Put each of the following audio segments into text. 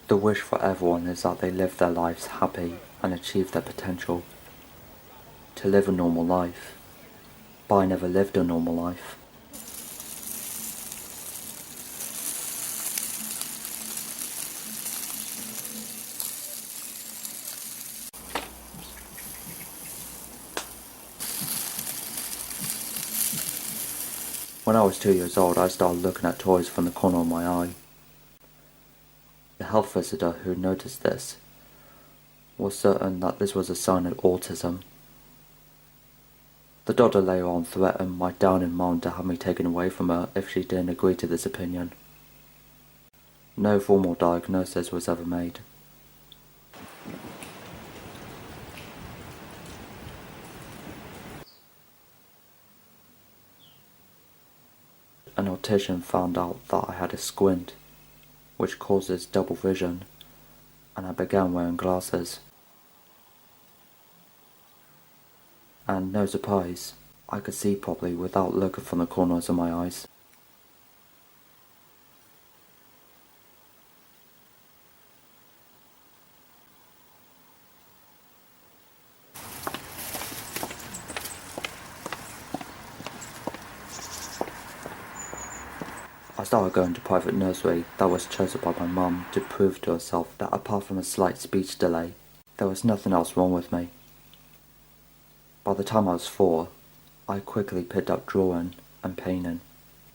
The wish for everyone is that they live their lives happy and achieve their potential. To live a normal life. But I never lived a normal life. When I was 2 years old, I started looking at toys from the corner of my eye. The health visitor who noticed this was certain that this was a sign of autism. The doctor later on threatened my Downing mom to have me taken away from her if she didn't agree to this opinion. No formal diagnosis was ever made. An optician found out that I had a squint, which causes double vision, and I began wearing glasses. And no surprise, I could see properly without looking from the corners of my eyes. I started going to private nursery that was chosen by my mum to prove to herself that apart from a slight speech delay, there was nothing else wrong with me. By the time I was 4, I quickly picked up drawing and painting,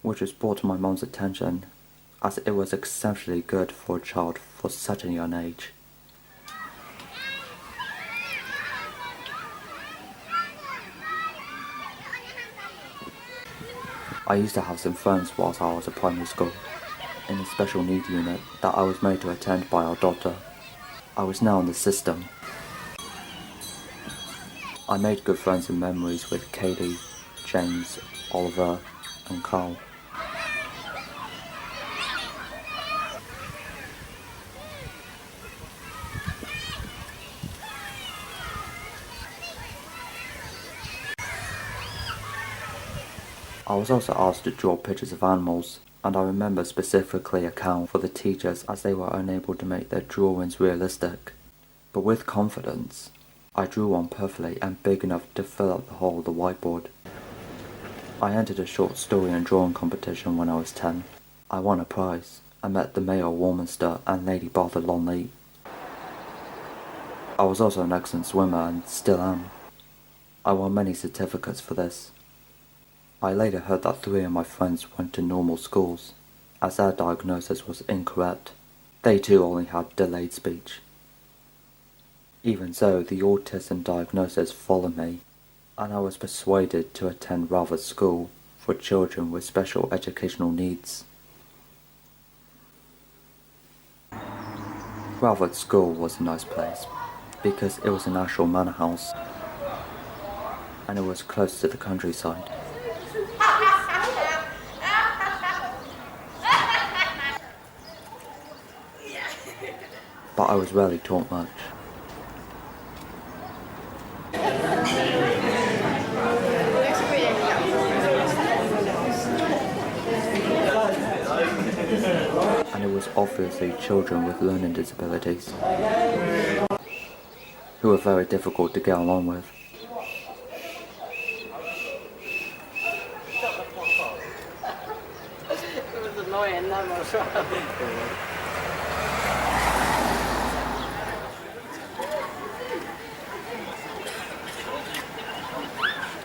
which was brought to my mum's attention as it was exceptionally good for a child for such a young age. I used to have some friends whilst I was at primary school, in a special need unit that I was made to attend by our doctor. I was now in the system. I made good friends and memories with Katie, James, Oliver, and Carl. I was also asked to draw pictures of animals, and I remember specifically a cow for the teachers as they were unable to make their drawings realistic. But with confidence, I drew one perfectly and big enough to fill up the whole of the whiteboard. I entered a short story and drawing competition when I was 10. I won a prize. I met the Mayor of Warminster and Lady Bartha Lonley. I was also an excellent swimmer and still am. I won many certificates for this. I later heard that 3 of my friends went to normal schools, as their diagnosis was incorrect. They too only had delayed speech. Even so, the autism diagnosis followed me, and I was persuaded to attend Rutherford School for children with special educational needs. Rutherford School was a nice place, because it was an actual manor house, and it was close to the countryside. But I was rarely taught much. And it was obviously children with learning disabilities, who were very difficult to get along with. It was annoying, that was right.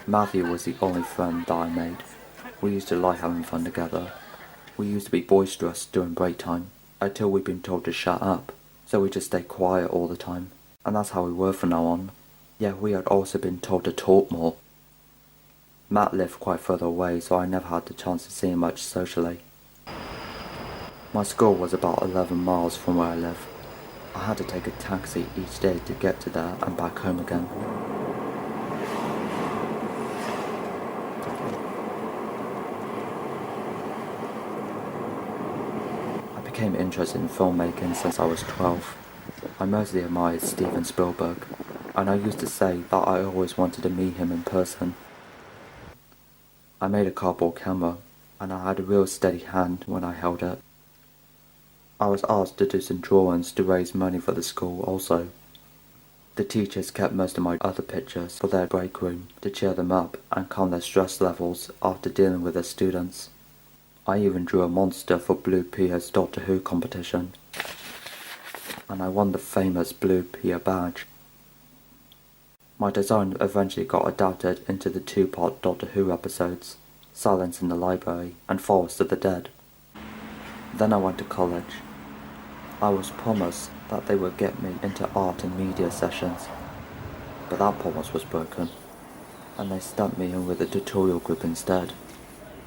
Matthew was the only friend that I made. We used to like having fun together. We used to be boisterous during break time, until we'd been told to shut up, so we just stayed quiet all the time, and that's how we were from now on. Yet we had also been told to talk more. Matt lived quite further away, so I never had the chance to see him much socially. My school was about 11 miles from where I live. I had to take a taxi each day to get to there and back home again. I became interested in filmmaking since I was 12. I mostly admired Steven Spielberg, and I used to say that I always wanted to meet him in person. I made a cardboard camera, and I had a real steady hand when I held it. I was asked to do some drawings to raise money for the school also. The teachers kept most of my other pictures for their break room to cheer them up and calm their stress levels after dealing with their students. I even drew a monster for Blue Pia's Doctor Who competition, and I won the famous Blue Pia badge. My design eventually got adapted into the two-part Doctor Who episodes, Silence in the Library and Forest of the Dead. Then I went to college. I was promised that they would get me into art and media sessions, but that promise was broken, and they stumped me in with a tutorial group instead,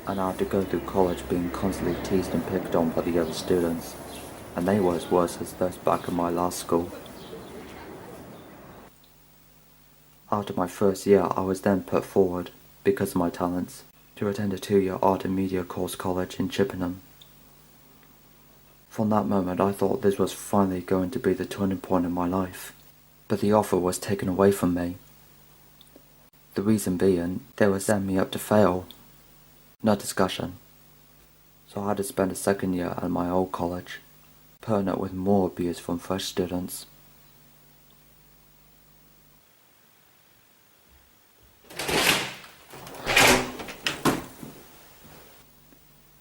and I had to go through college being constantly teased and picked on by the other students, and they were as worse as those back in my last school. After my first year, I was then put forward, because of my talents, to attend a 2-year art and media course college in Chippenham. From that moment, I thought this was finally going to be the turning point in my life, but the offer was taken away from me. The reason being, they were setting me up to fail. No discussion. So I had to spend a second year at my old college, putting up with more abuse from fresh students.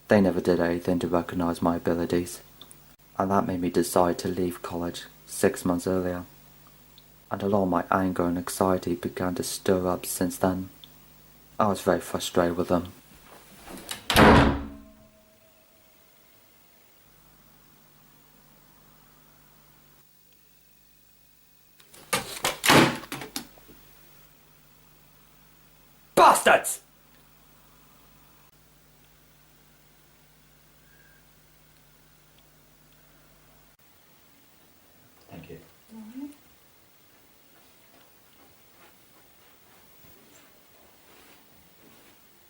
They never did anything to recognise my abilities, and that made me decide to leave college 6 months earlier, and a lot of my anger and anxiety began to stir up since then. I was very frustrated with them. Bastards! Thank you.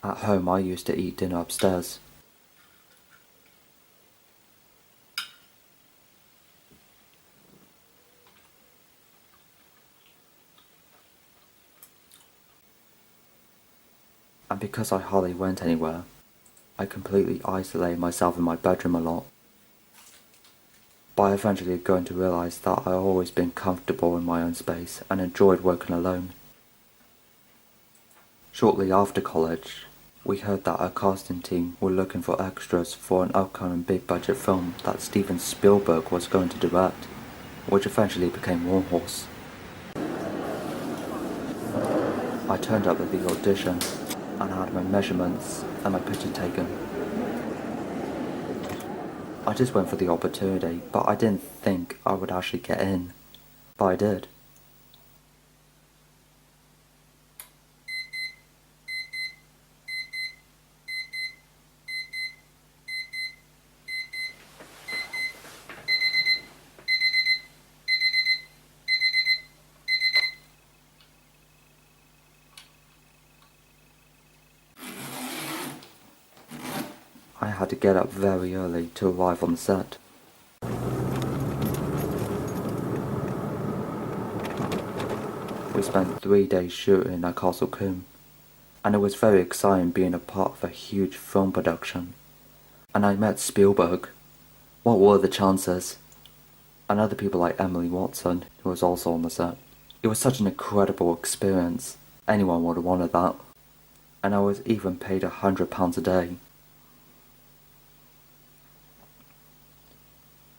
At home, I used to eat dinner upstairs. And because I hardly went anywhere, I completely isolated myself in my bedroom a lot. But I eventually got to realise that I'd always been comfortable in my own space and enjoyed working alone. Shortly after college, we heard that our casting team were looking for extras for an upcoming big-budget film that Steven Spielberg was going to direct, which eventually became Warhorse. I turned up at the audition and had my measurements and my picture taken. I just went for the opportunity, but I didn't think I would actually get in. But I did. I had to get up very early to arrive on the set. We spent 3 days shooting at Castle Combe, and it was very exciting being a part of a huge film production. And I met Spielberg. What were the chances? And other people like Emily Watson, who was also on the set. It was such an incredible experience. Anyone would have wanted that. And I was even paid £100 a day.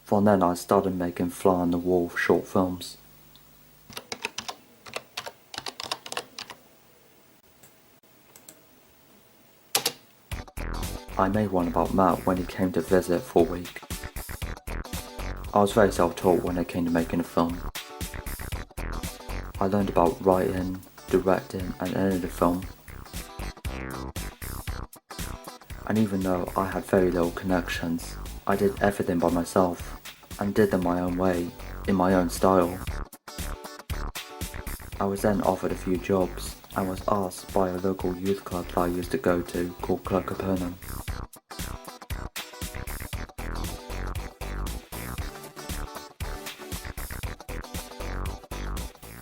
From then I started making fly-on-the-wall short films. I made one about Matt when he came to visit for a week. I was very self-taught when it came to making a film. I learned about writing, directing and editing a film. And even though I had very little connections, I did everything by myself and did them my own way, in my own style. I was then offered a few jobs and was asked by a local youth club that I used to go to called Club Capernaum.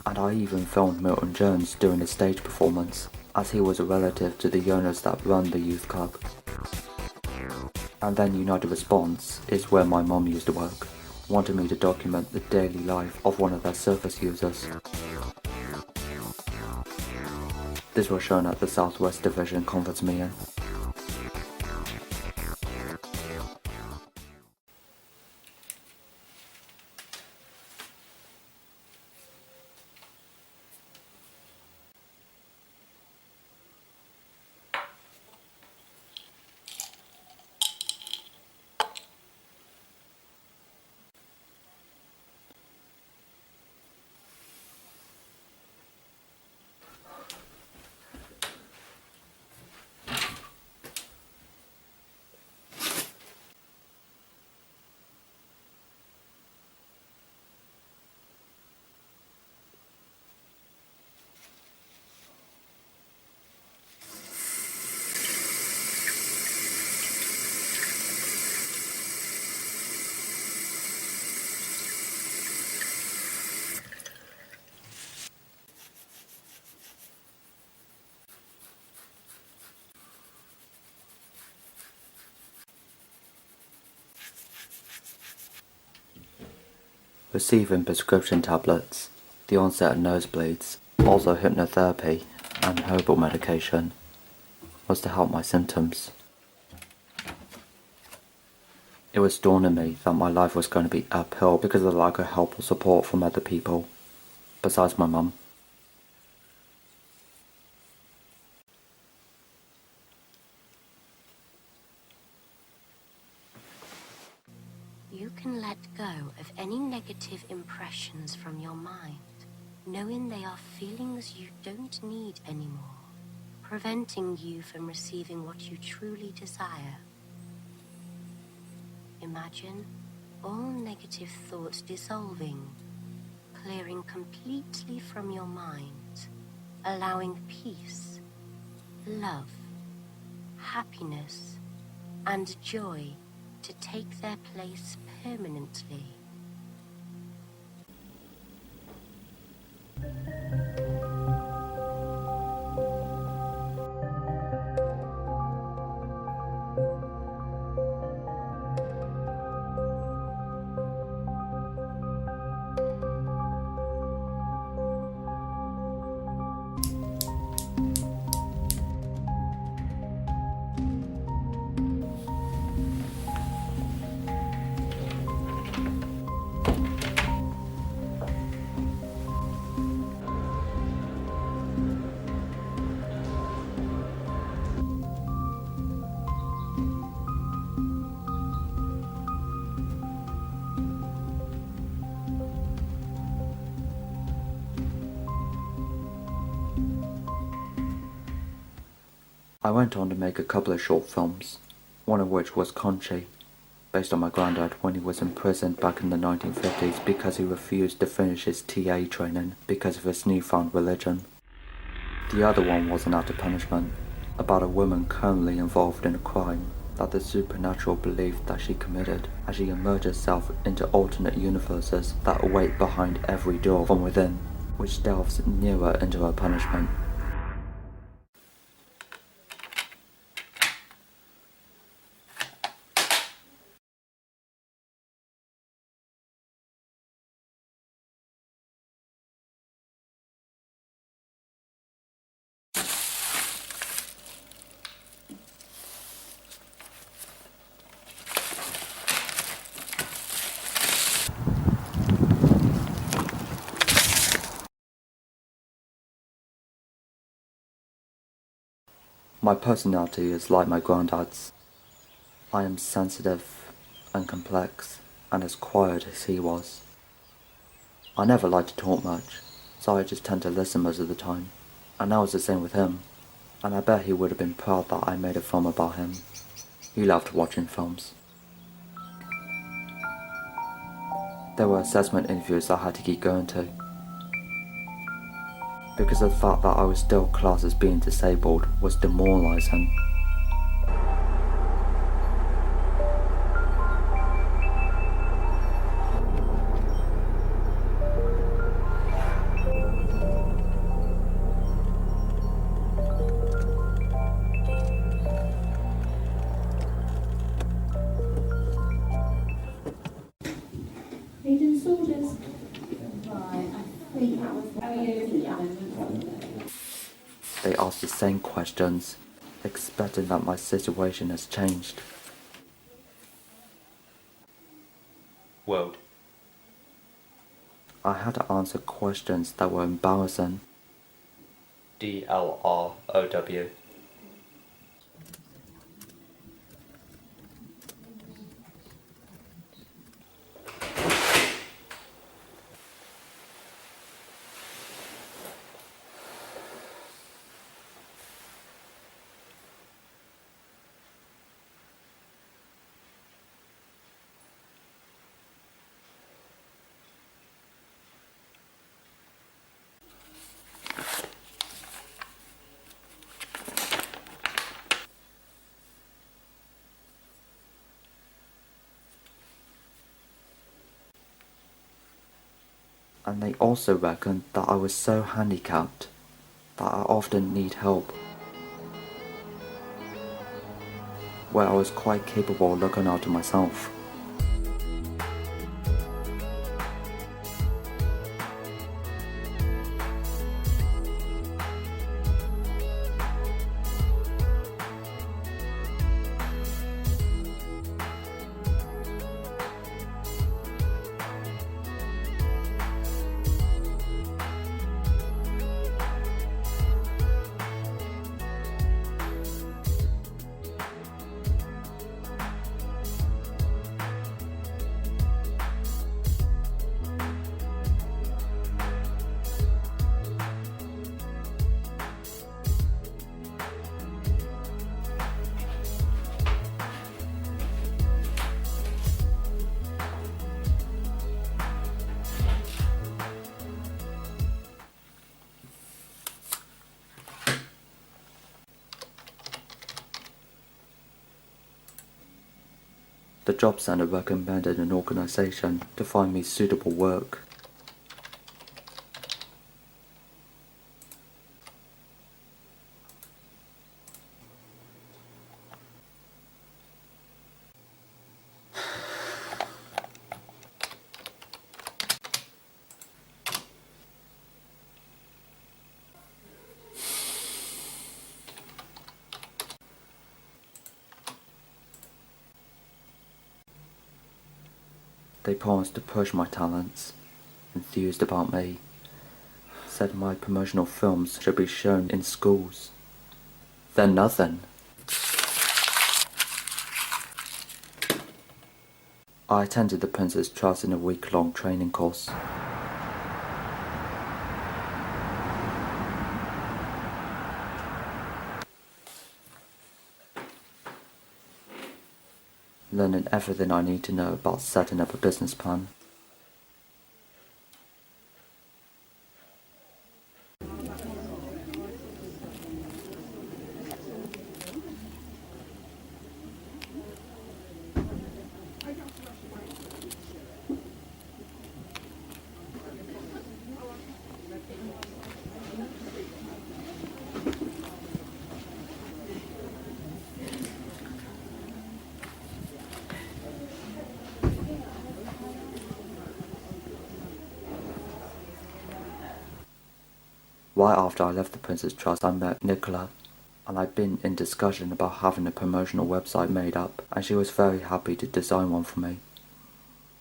And I even filmed Milton Jones doing a stage performance, as he was a relative to the owners that run the youth club. And then United Response is where my mum used to work, wanted me to document the daily life of one of their surface users. This was shown at the Southwest Division conference meeting. Receiving prescription tablets, the onset of nosebleeds, also hypnotherapy and herbal medication was to help my symptoms. It was dawned on me that my life was going to be uphill because of the lack of help or support from other people, besides my mum. You can let go of any negative impressions from your mind, knowing they are feelings you don't need anymore, preventing you from receiving what you truly desire. Imagine all negative thoughts dissolving, clearing completely from your mind, allowing peace, love, happiness, and joy to take their place permanently. I went on to make a couple of short films, one of which was Conchi, based on my granddad when he was imprisoned back in the 1950s because he refused to finish his TA training because of his newfound religion. The other one was an act of punishment, about a woman currently involved in a crime that the supernatural believed that she committed as she immersed herself into alternate universes that await behind every door from within, which delves nearer into her punishment. My personality is like my granddad's. I am sensitive and complex and as quiet as he was. I never like to talk much, so I just tend to listen most of the time. And that was the same with him, and I bet he would have been proud that I made a film about him. He loved watching films. There were assessment interviews I had to keep going to, because the fact that I was still classed as being disabled was demoralising. They ask the same questions, expecting that my situation has changed. World. I had to answer questions that were embarrassing. DLROW. And they also reckoned that I was so handicapped that I often need help, where I was quite capable of looking after myself. The job centre recommended an organisation to find me suitable work. They promised to push my talents, enthused about me, said my promotional films should be shown in schools. Then nothing. I attended the Prince's Trust in a week-long training course. Learning everything I need to know about setting up a business plan. Right after I left the Prince's Trust, I met Nicola, and I'd been in discussion about having a promotional website made up, and she was very happy to design one for me.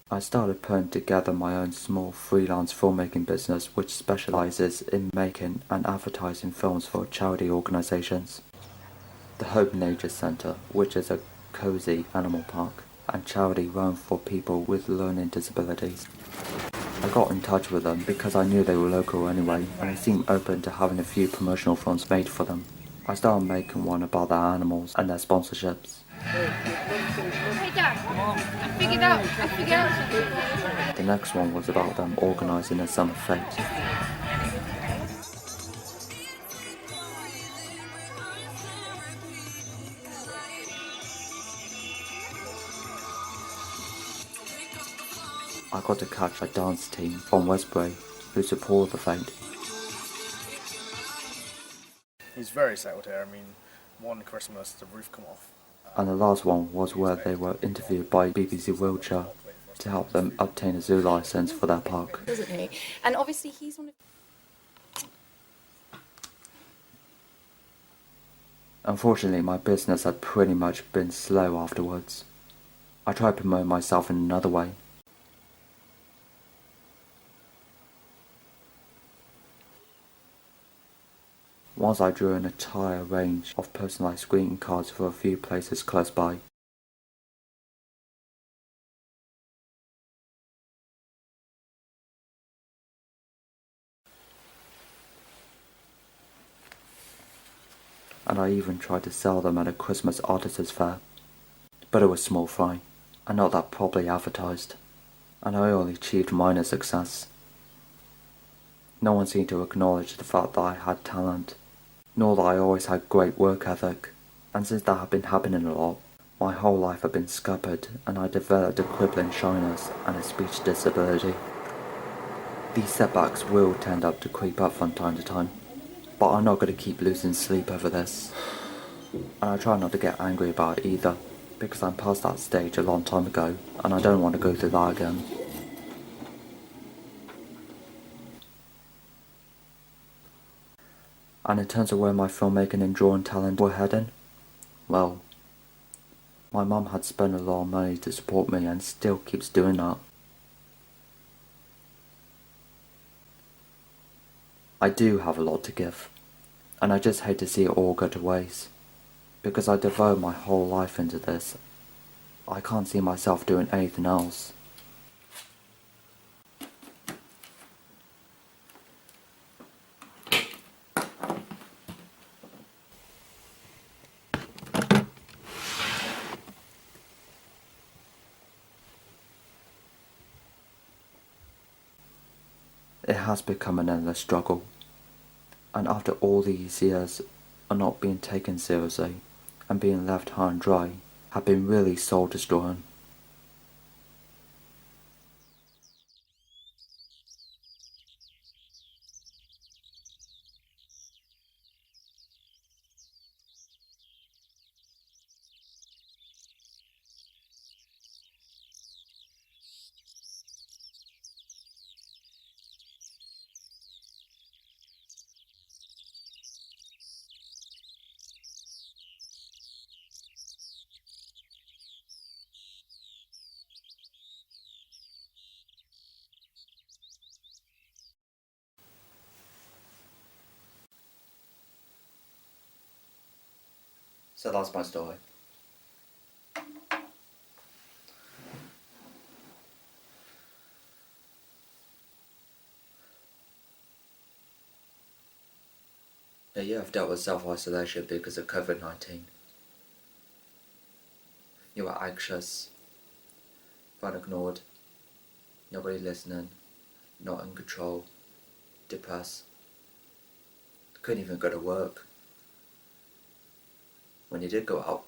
I started putting together my own small freelance filmmaking business which specialises in making and advertising films for charity organisations. The Hope Nature Centre, which is a cosy animal park, and charity run for people with learning disabilities. I got in touch with them because I knew they were local anyway, and they seemed open to having a few promotional films made for them. I started making one about their animals and their sponsorships. Hey Dad, I figured out. The next one was about them organising a summer fete. I got to catch a dance team from Westbury who supported the fete. He's very settled here. I mean, one Christmas the roof come off. And the last one was where they were interviewed by BBC Wiltshire to help them obtain a zoo licence for their park. Doesn't he? And obviously he's one of... Unfortunately, my business had pretty much been slow afterwards. I tried to promote myself in another way. Once I drew an entire range of personalised greeting cards for a few places close by. And I even tried to sell them at a Christmas artists fair. But it was small fry, and not that properly advertised, and I only achieved minor success. No one seemed to acknowledge the fact that I had talent, nor that I always had great work ethic, and since that had been happening a lot, my whole life had been scuppered and I developed a crippling shyness and a speech disability. These setbacks will tend up to creep up from time to time, but I'm not going to keep losing sleep over this. And I try not to get angry about it either, because I'm past that stage a long time ago, and I don't want to go through that again. And in terms of where my filmmaking and drawing talent were heading, well, my mum had spent a lot of money to support me and still keeps doing that. I do have a lot to give, and I just hate to see it all go to waste, because I devote my whole life into this. I can't see myself doing anything else. It has become an endless struggle, and after all these years of not being taken seriously and being left high and dry, have been really soul destroying. So that's my story. A year I've dealt with self-isolation because of COVID-19. You were anxious, felt ignored, nobody listening, not in control, depressed. Couldn't even go to work. When you did go out,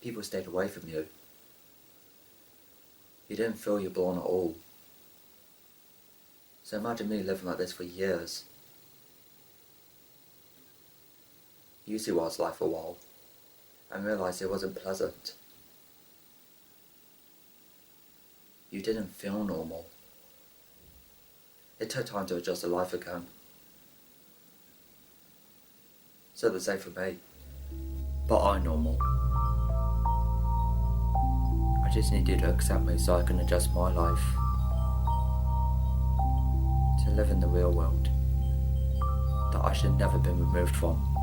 people stayed away from you. You didn't feel you belong at all. So imagine me living like this for years. You see what it's like for a while, and realised it wasn't pleasant. You didn't feel normal. It took time to adjust to life again. So the same for me. But I'm normal. I just need you to accept me so I can adjust my life to live in the real world that I should never been removed from.